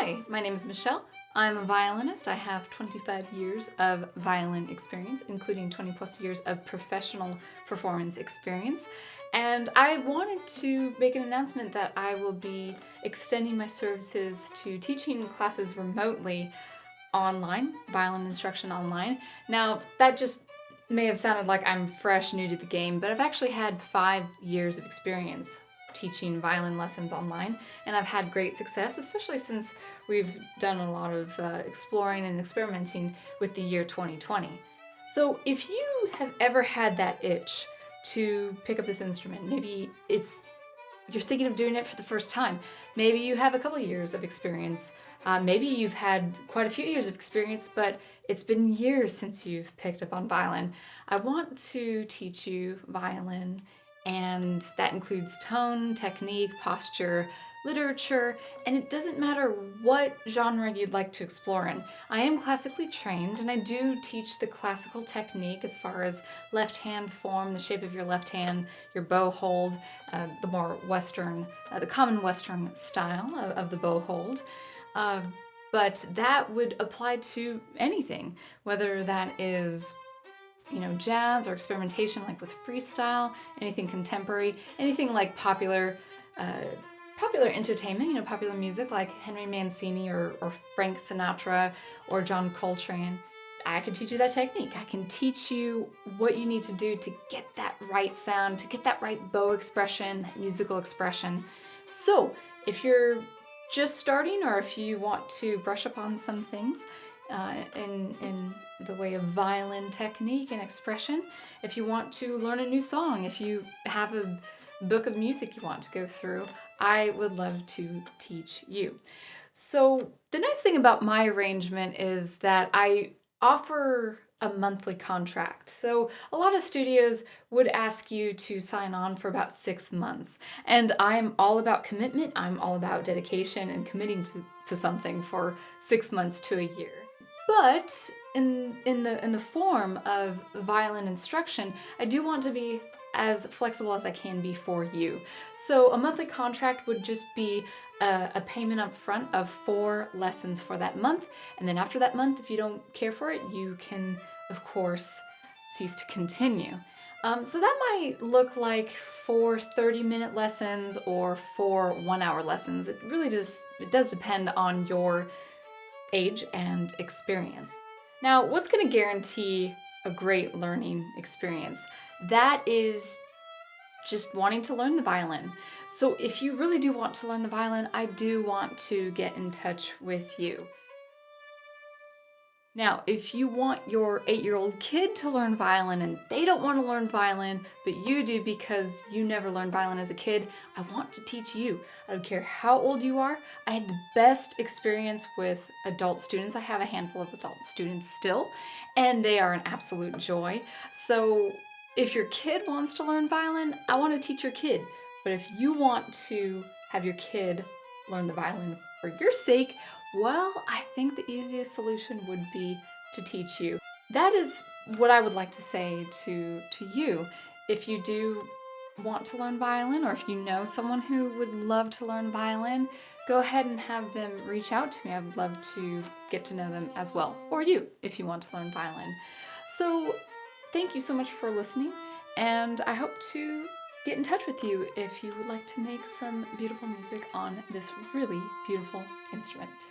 Hi, my name is Michelle. I'm a violinist. I have 25 years of violin experience, including 20 plus years of professional performance experience. And I wanted to make an announcement that I will be extending my services to teaching classes remotely online, violin instruction online. Now, that just may have sounded like I'm fresh, new to the game, but I've actually had 5 years of experience teaching violin lessons online, and I've had great success, especially since we've done a lot of exploring and experimenting with the year 2020. So if you have ever had that itch to pick up this instrument, maybe you're thinking of doing it for the first time, maybe you have a couple years of experience, maybe you've had quite a few years of experience, but it's been years since you've picked up on violin. I want to teach you violin, and that includes tone, technique, posture, literature, and it doesn't matter what genre you'd like to explore in. I am classically trained, and I do teach the classical technique as far as left hand form, the shape of your left hand, your bow hold, the more Western, the common Western style of the bow hold. But that would apply to anything, whether that is jazz or experimentation like with freestyle, anything contemporary, anything like popular entertainment, popular music like Henry Mancini or Frank Sinatra or John Coltrane. I can teach you that technique. I can teach you what you need to do to get that right sound, to get that right bow expression, that musical expression. So if you're just starting, or if you want to brush up on some things in the way of violin technique and expression, if you want to learn a new song, if you have a book of music you want to go through, I would love to teach you. So the nice thing about my arrangement is that I offer a monthly contract. So a lot of studios would ask you to sign on for about 6 months. And I'm all about commitment. I'm all about dedication and committing to something for 6 months to a year. But in the form of violin instruction, I do want to be as flexible as I can be for you. So a monthly contract would just be a payment up front of 4 lessons for that month, and then after that month, if you don't care for it, you can, of course, cease to continue. So that might look like 4 30-minute lessons or 4 one-hour lessons. It does depend on your age and experience. Now, what's going to guarantee a great learning experience? That is just wanting to learn the violin. So if you really do want to learn the violin, I do want to get in touch with you. Now, if you want your 8-year-old kid to learn violin and they don't want to learn violin, but you do because you never learned violin as a kid, I want to teach you. I don't care how old you are. I had the best experience with adult students. I have a handful of adult students still, and they are an absolute joy. So if your kid wants to learn violin, I want to teach your kid. But if you want to have your kid learn the violin for your sake, well, I think the easiest solution would be to teach you. That is what I would like to say to you. If you do want to learn violin, or if you know someone who would love to learn violin, go ahead and have them reach out to me. I would love to get to know them as well, or you, if you want to learn violin. So thank you so much for listening, and I hope to get in touch with you if you would like to make some beautiful music on this really beautiful instrument.